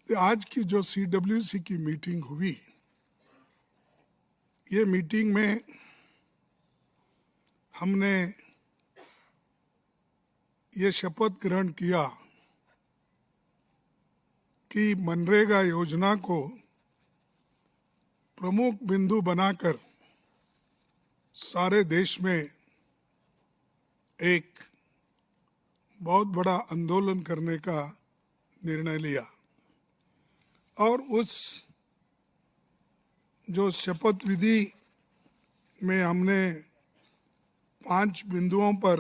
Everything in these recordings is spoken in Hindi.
आज की जो CWC की मीटिंग हुई, ये मीटिंग में हमने ये शपथ ग्रहण किया कि मनरेगा योजना को प्रमुख बिंदु बनाकर सारे देश में एक बहुत बड़ा आंदोलन करने का निर्णय लिया और उस जो शपथ विधि में हमने 5 बिंदुओं पर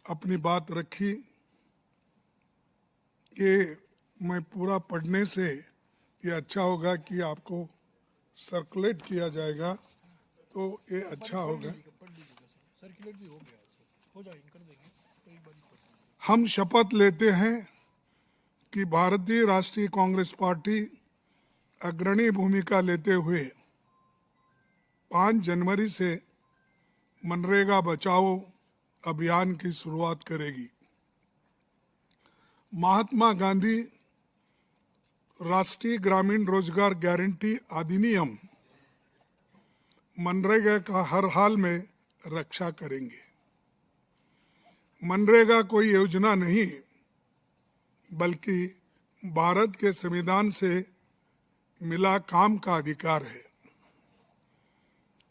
अपनी बात रखी कि मैं पूरा पढ़ने से ये अच्छा होगा कि आपको सर्कुलेट किया जाएगा, तो ये अच्छा होगा। हम शपथ लेते हैं कि भारतीय राष्ट्रीय कांग्रेस पार्टी अग्रणी भूमिका लेते हुए 5 जनवरी से मनरेगा बचाओ अभियान की शुरुआत करेगी। महात्मा गांधी राष्ट्रीय ग्रामीण रोजगार गारंटी अधिनियम मनरेगा का हर हाल में रक्षा करेंगे। मनरेगा कोई योजना नहीं बल्कि भारत के संविधान से मिला काम का अधिकार है।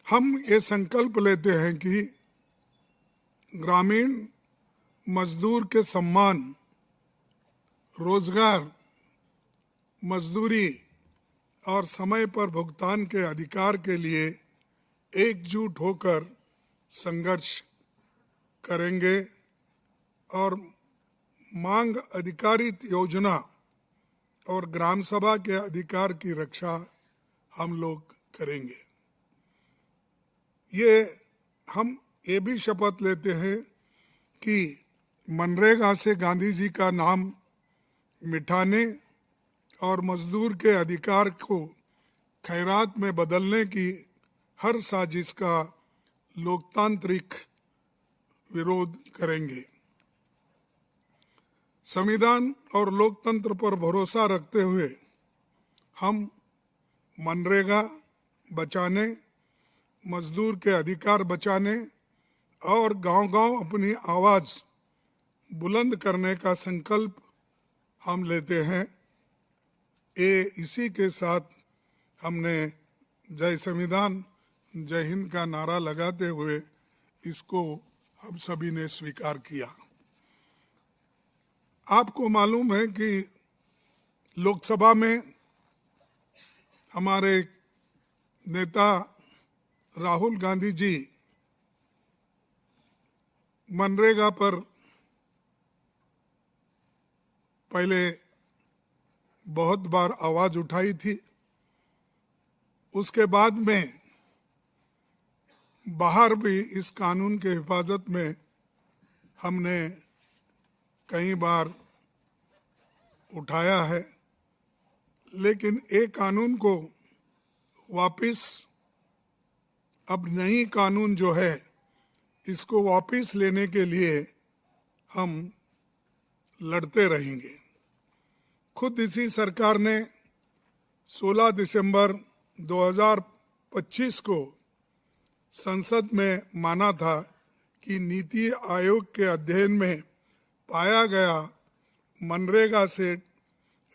हम ये संकल्प लेते हैं कि ग्रामीण मजदूर के सम्मान, रोजगार, मजदूरी और समय पर भुगतान के अधिकार के लिए एकजुट होकर संघर्ष करेंगे और मांग आधारित योजना और ग्राम सभा के अधिकार की रक्षा हम लोग करेंगे। हम ये भी शपथ लेते हैं कि मनरेगा से गांधी जी का नाम मिटाने और मजदूर के अधिकार को खैरात में बदलने की हर साजिश का लोकतांत्रिक विरोध करेंगे। संविधान और लोकतंत्र पर भरोसा रखते हुए हम मनरेगा बचाने, मजदूर के अधिकार बचाने और गांव-गांव अपनी आवाज़ बुलंद करने का संकल्प हम लेते हैं। इसी के साथ हमने जय संविधान जय हिंद का नारा लगाते हुए इसको हम सभी ने स्वीकार किया। आपको मालूम है कि लोकसभा में हमारे नेता राहुल गांधी जी मनरेगा पर पहले बहुत बार आवाज उठाई थी। उसके बाद में बाहर भी इस कानून के हिफाजत में हमने कई बार उठाया है, लेकिन एक कानून को वापस, अब नई कानून जो है इसको वापस लेने के लिए हम लड़ते रहेंगे। खुद इसी सरकार ने 16 दिसंबर 2025 को संसद में माना था कि नीति आयोग के अध्ययन में पाया गया मनरेगा से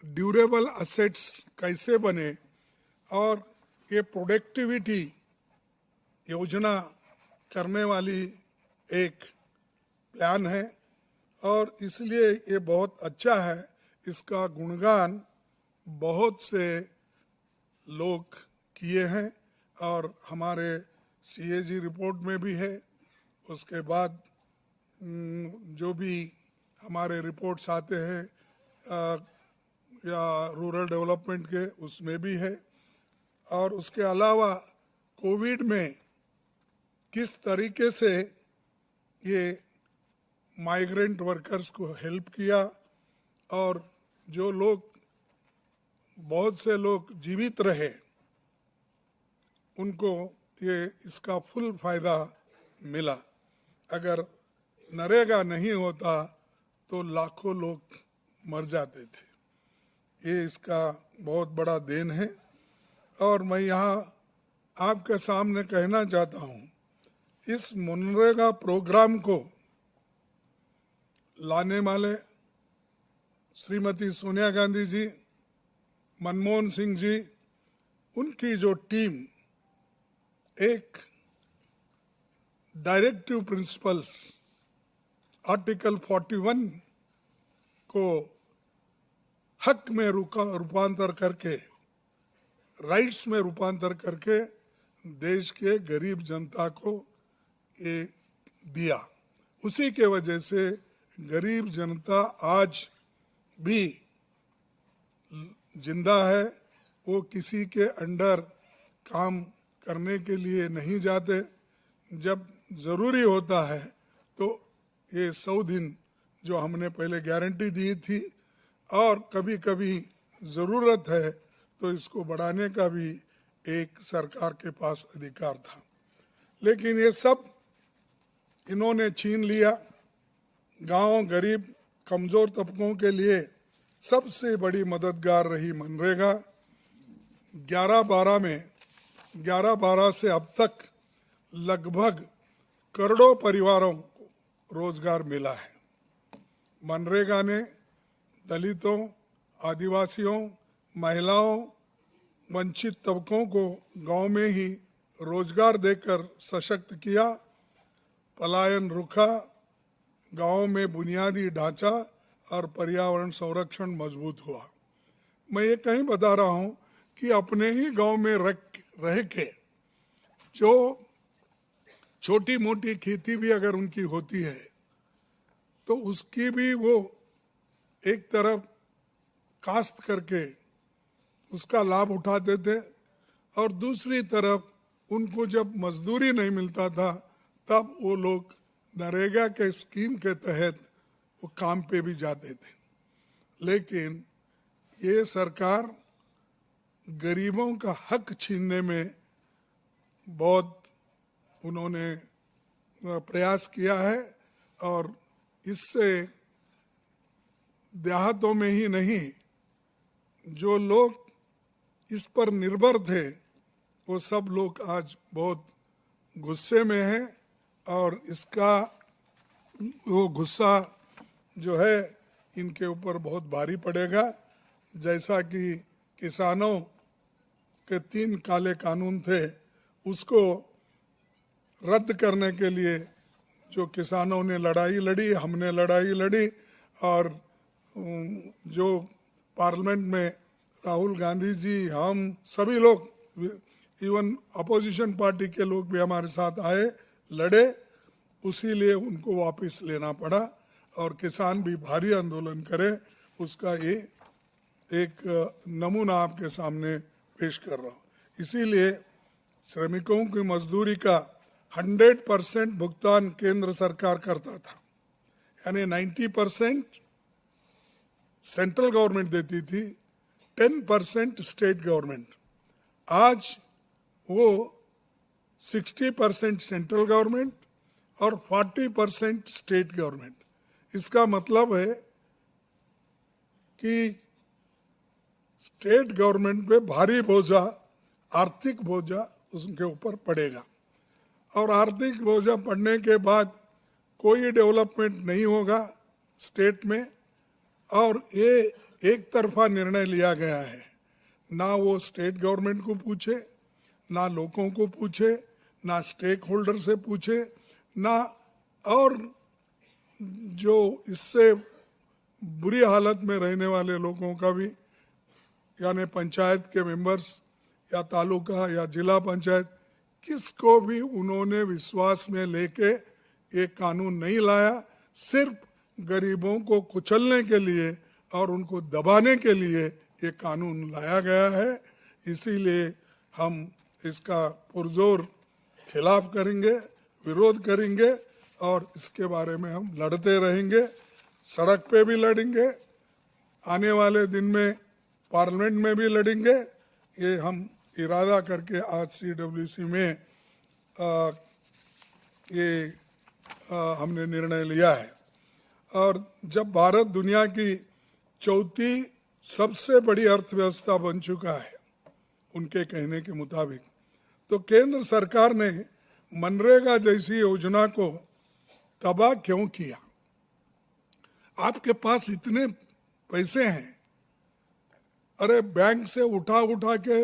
ड्यूरेबल असेट्स कैसे बने और ये प्रोडक्टिविटी योजना करने वाली एक प्लान है और इसलिए ये बहुत अच्छा है। इसका गुणगान बहुत से लोग किए हैं और हमारे CAG रिपोर्ट में भी है। उसके बाद जो भी हमारे रिपोर्ट्स आते हैं या रूरल डेवलपमेंट के, उसमें भी है। और उसके अलावा कोविड में किस तरीके से ये माइग्रेंट वर्कर्स को हेल्प किया और जो लोग, बहुत से लोग जीवित रहे, उनको ये इसका फुल फायदा मिला। अगर नरेगा नहीं होता तो लाखों लोग मर जाते थे। ये इसका बहुत बड़ा देन है। और मैं यहाँ आपके सामने कहना चाहता हूँ, इस मनरेगा प्रोग्राम को लाने वाले श्रीमती सोनिया गांधी जी, मनमोहन सिंह जी, उनकी जो टीम एक डायरेक्टिव प्रिंसिपल्स आर्टिकल 41 को हक में रूपांतर करके, राइट्स में रूपांतर करके देश के गरीब जनता को ये दिया। उसी के वजह से गरीब जनता आज भी जिंदा है। वो किसी के अंडर काम करने के लिए नहीं जाते। जब ज़रूरी होता है तो ये 100 दिन जो हमने पहले गारंटी दी थी, और कभी कभी ज़रूरत है तो इसको बढ़ाने का भी एक सरकार के पास अधिकार था, लेकिन ये सब इन्होंने छीन लिया। गांव, गरीब, कमज़ोर तबकों के लिए सबसे बड़ी मददगार रही मनरेगा। 11-12 से अब तक लगभग करोड़ों परिवारों को रोजगार मिला है। मनरेगा ने दलितों, आदिवासियों, महिलाओं, वंचित तबकों को गांव में ही रोजगार देकर सशक्त किया, पलायन रुका, गांव में बुनियादी ढांचा और पर्यावरण संरक्षण मजबूत हुआ। मैं ये कहीं बता रहा हूँ कि अपने ही गांव में रह के जो छोटी मोटी खेती भी अगर उनकी होती है तो उसकी भी वो एक तरफ काश्त करके उसका लाभ उठाते थे, और दूसरी तरफ उनको जब मजदूरी नहीं मिलता था तब वो लोग नरेगा के स्कीम के तहत वो काम पे भी जाते थे। लेकिन ये सरकार गरीबों का हक छीनने में बहुत उन्होंने प्रयास किया है, और इससे देहातों में ही नहीं, जो लोग इस पर निर्भर थे वो सब लोग आज बहुत गुस्से में हैं, और इसका वो गुस्सा जो है इनके ऊपर बहुत भारी पड़ेगा। जैसा कि किसानों के 3 काले कानून थे उसको रद्द करने के लिए जो किसानों ने लड़ाई लड़ी, हमने लड़ाई लड़ी, और जो पार्लियामेंट में राहुल गांधी जी, हम सभी लोग, इवन अपोजिशन पार्टी के लोग भी हमारे साथ आए, लड़े, उसी लिए उनको वापस लेना पड़ा, और किसान भी भारी आंदोलन करे। उसका ये एक नमूना आपके सामने पेश कर रहा हूँ। इसीलिए श्रमिकों की मजदूरी का 100% भुगतान केंद्र सरकार करता था, यानी 90% सेंट्रल गवर्नमेंट देती थी, 10% स्टेट गवर्नमेंट। आज वो 60% सेंट्रल गवर्नमेंट और 40% स्टेट गवर्नमेंट। इसका मतलब है कि स्टेट गवर्नमेंट पे भारी बोझा, आर्थिक बोझा उसके ऊपर पड़ेगा, और आर्थिक बोझा पड़ने के बाद कोई डेवलपमेंट नहीं होगा स्टेट में। और ये एक तरफा निर्णय लिया गया है, ना वो स्टेट गवर्नमेंट को पूछे, ना लोगों को पूछे, ना स्टेक होल्डर से पूछे, ना और जो इससे बुरी हालत में रहने वाले लोगों का भी, यानी पंचायत के मेंबर्स या तालुका या जिला पंचायत, किसको भी उन्होंने विश्वास में लेके ये कानून नहीं लाया। सिर्फ गरीबों को कुचलने के लिए और उनको दबाने के लिए ये कानून लाया गया है। इसीलिए हम इसका पुरजोर खिलाफ करेंगे, विरोध करेंगे, और इसके बारे में हम लड़ते रहेंगे, सड़क पे भी लड़ेंगे, आने वाले दिन में पार्लियामेंट में भी लड़ेंगे। ये हम इरादा करके आज CWC में हमने निर्णय लिया है। और जब भारत दुनिया की चौथी सबसे बड़ी अर्थव्यवस्था बन चुका है उनके कहने के मुताबिक। तो केंद्र सरकार ने मनरेगा जैसी योजना को तबाह क्यों किया? आपके पास इतने पैसे हैं, अरे बैंक से उठा उठा के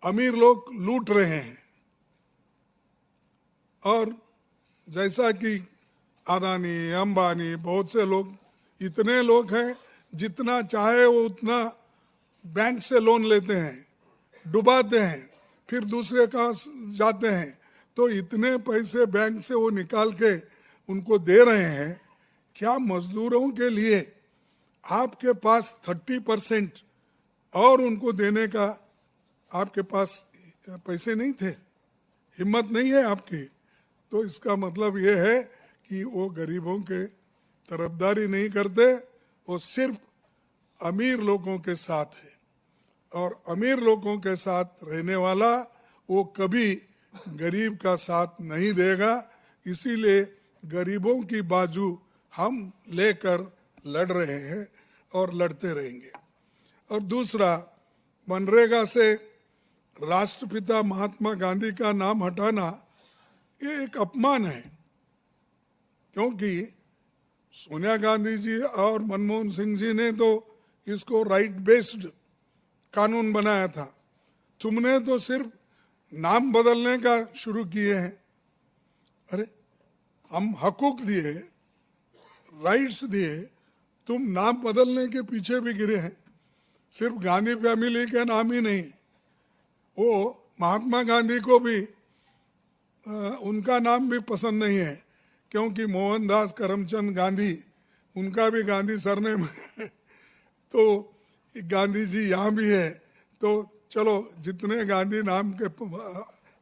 अमीर लोग लूट रहे हैं, और जैसा कि अदानी, अंबानी, बहुत से लोग, इतने लोग हैं, जितना चाहे वो उतना बैंक से लोन लेते हैं, डुबाते हैं, फिर दूसरे का जाते हैं। तो इतने पैसे बैंक से वो निकाल के उनको दे रहे हैं। क्या मजदूरों के लिए आपके पास 30% और उनको देने का आपके पास पैसे नहीं थे? हिम्मत नहीं है आपकी? तो इसका मतलब ये है कि वो गरीबों के तरफदारी नहीं करते, वो सिर्फ अमीर लोगों के साथ है, और अमीर लोगों के साथ रहने वाला वो कभी गरीब का साथ नहीं देगा। इसीलिए गरीबों की बाजू हम लेकर लड़ रहे हैं और लड़ते रहेंगे। और दूसरा, मनरेगा से राष्ट्रपिता महात्मा गांधी का नाम हटाना ये एक अपमान है, क्योंकि सोनिया गांधी जी और मनमोहन सिंह जी ने तो इसको राइट बेस्ड कानून बनाया था। तुमने तो सिर्फ नाम बदलने का शुरू किए हैं। अरे हम हकूक दिए, राइट्स दिए, तुम नाम बदलने के पीछे भी गिरे हैं। सिर्फ गांधी फैमिली के नाम ही नहीं, वो महात्मा गांधी को भी उनका नाम भी पसंद नहीं है, क्योंकि मोहनदास करमचंद गांधी, उनका भी गांधी सरनेम है। तो गांधी जी यहाँ भी है, तो चलो जितने गांधी नाम के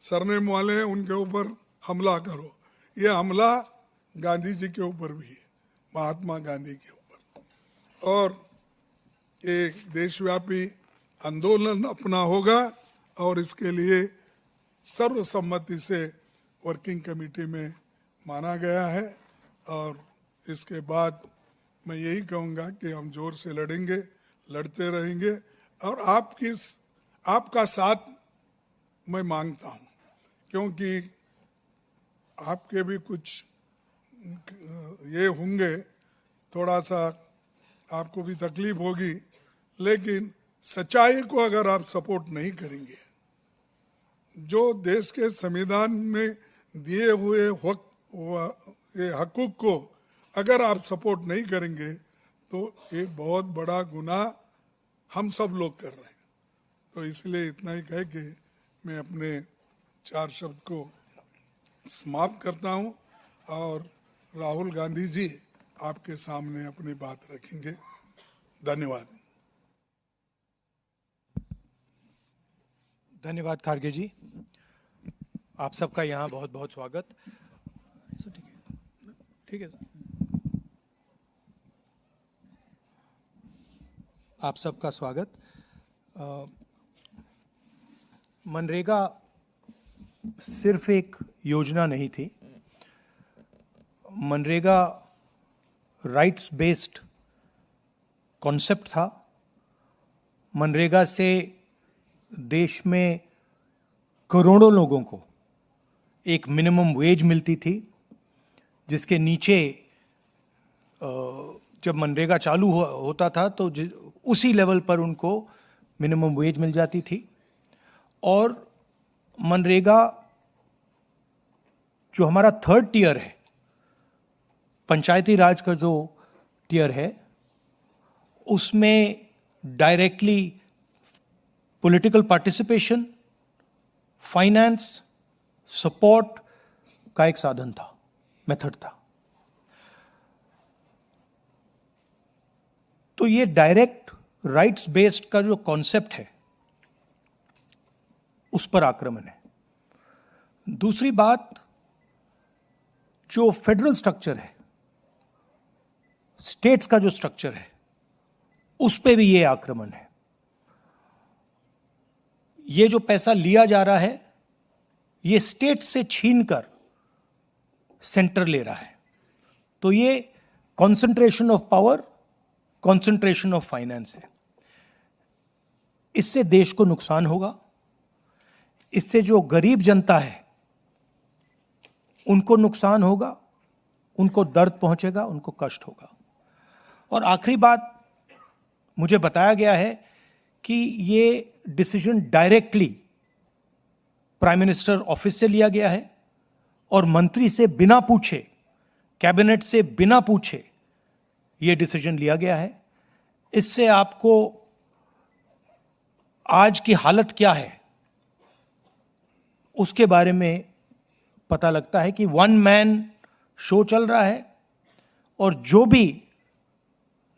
सरनेम वाले हैं उनके ऊपर हमला करो। ये हमला गांधी जी के ऊपर भी है, महात्मा गांधी के ऊपर। और एक देशव्यापी आंदोलन अपना होगा, और इसके लिए सर्वसम्मति से वर्किंग कमेटी में माना गया है। और इसके बाद मैं यही कहूँगा कि हम जोर से लड़ेंगे, लड़ते रहेंगे, और आपका साथ मैं मांगता हूँ, क्योंकि आपके भी कुछ ये होंगे, थोड़ा सा आपको भी तकलीफ होगी, लेकिन सच्चाई को अगर आप सपोर्ट नहीं करेंगे, जो देश के संविधान में दिए हुए ये हकूक को अगर आप सपोर्ट नहीं करेंगे, तो एक बहुत बड़ा गुनाह हम सब लोग कर रहे हैं। तो इसलिए इतना ही कह के मैं अपने 4 शब्द को समाप्त करता हूँ, और राहुल गांधी जी आपके सामने अपनी बात रखेंगे। धन्यवाद। धन्यवाद खारगे जी, आप सबका यहाँ बहुत बहुत स्वागत। ठीक है सर, आप सबका स्वागत। मनरेगा सिर्फ एक योजना नहीं थी, मनरेगा राइट्स बेस्ड कॉन्सेप्ट था। मनरेगा से देश में करोड़ों लोगों को एक मिनिमम वेज मिलती थी, जिसके नीचे जब मनरेगा चालू होता था तो उसी लेवल पर उनको मिनिमम वेज मिल जाती थी। और मनरेगा जो हमारा 3rd टियर है, पंचायती राज का जो टियर है, उसमें directly political participation, finance, support का एक साधन था, मेथड था। तो ये डायरेक्ट राइट्स बेस्ड का जो कॉन्सेप्ट है, उस पर आक्रमण है। दूसरी बात, जो फेडरल स्ट्रक्चर है, स्टेट्स का जो स्ट्रक्चर है, उस पे भी ये आक्रमण है। ये जो पैसा लिया जा रहा है, ये स्टेट से छीनकर सेंटर ले रहा है। तो ये concentration of power, concentration of finance है। इससे देश को नुकसान होगा, इससे जो गरीब जनता है उनको नुकसान होगा, उनको दर्द पहुंचेगा, उनको कष्ट होगा। और आखिरी बात, मुझे बताया गया है कि ये decision directly prime minister office से लिया गया है और मंत्री से बिना पूछे, कैबिनेट से बिना पूछे ये डिसीजन लिया गया है। इससे आपको आज की हालत क्या है उसके बारे में पता लगता है कि वन मैन शो चल रहा है और जो भी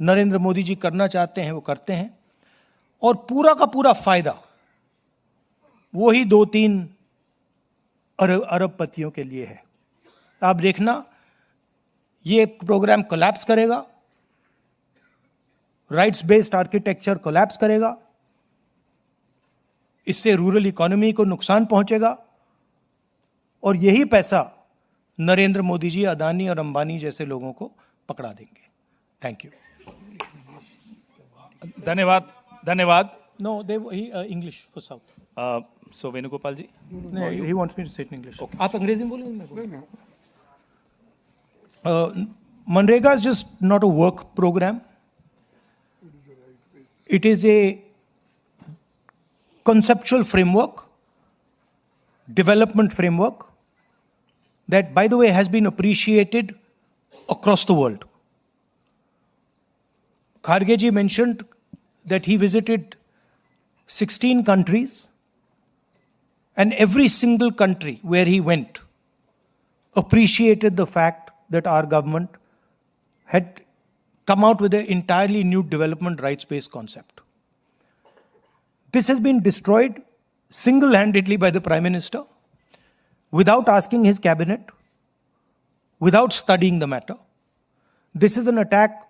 नरेंद्र मोदी जी करना चाहते हैं वो करते हैं, और पूरा का पूरा फायदा वही 2-3 अरबपतियों के लिए है। आप देखना, ये प्रोग्राम कोलैप्स करेगा, राइट्स बेस्ड आर्किटेक्चर कोलैप्स करेगा, इससे रूरल इकोनॉमी को नुकसान पहुंचेगा और यही पैसा नरेंद्र मोदी जी अदानी और अंबानी जैसे लोगों को पकड़ा देंगे। Thank you. धन्यवाद, धन्यवाद। No, they English for south. So Venugopal ji, he wants me to say in English. आप अंग्रेजी में बोलेंगे? MNREGA is just not a work program. It is a conceptual framework, development framework that, by the way, has been appreciated across the world. Kharge ji mentioned that he visited 16 countries, and every single country where he went appreciated the fact that our government had come out with an entirely new development rights-based concept. This has been destroyed single-handedly by the Prime Minister without asking his cabinet, without studying the matter. This is an attack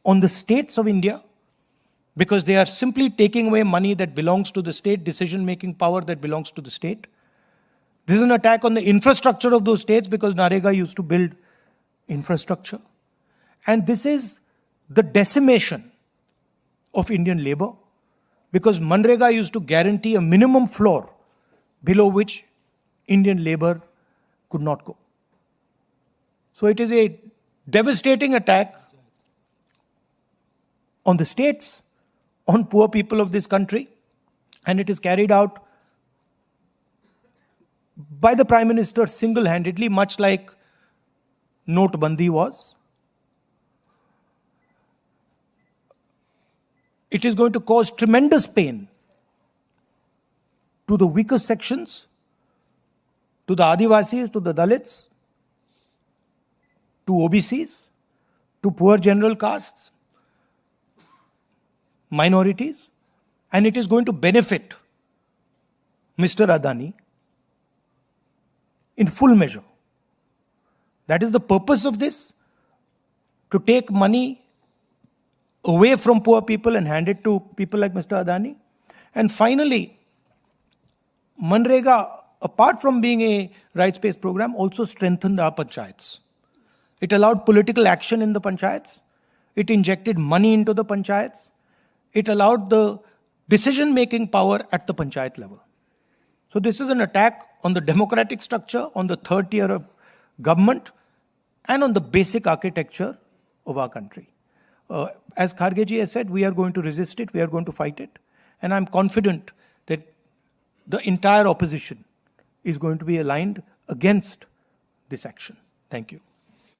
on the states of India because they are simply taking away money that belongs to the state, decision-making power that belongs to the state. This is an attack on the infrastructure of those states because NREGA used to build infrastructure. And this is the decimation of Indian labor because MNREGA used to guarantee a minimum floor below which Indian labor could not go. So it is a devastating attack on the states, on poor people of this country, and it is carried out by the Prime Minister single-handedly, much like Notebandi was. It is going to cause tremendous pain to the weakest sections, to the Adivasis, to the Dalits, to OBCs, to poor general castes, minorities, and it is going to benefit Mr. Adani in full measure. That is the purpose of this, to take money away from poor people and hand it to people like Mr. Adani. And finally, MNREGA, apart from being a rights-based program, also strengthened our panchayats. It allowed political action in the panchayats. It injected money into the panchayats. It allowed the decision-making power at the panchayat level. So this is an attack on the democratic structure, on the third tier of government, and on the basic architecture of our country. As Kharge ji has said, we are going to resist it, we are going to fight it, and I'm confident that the entire opposition is going to be aligned against this action. Thank you.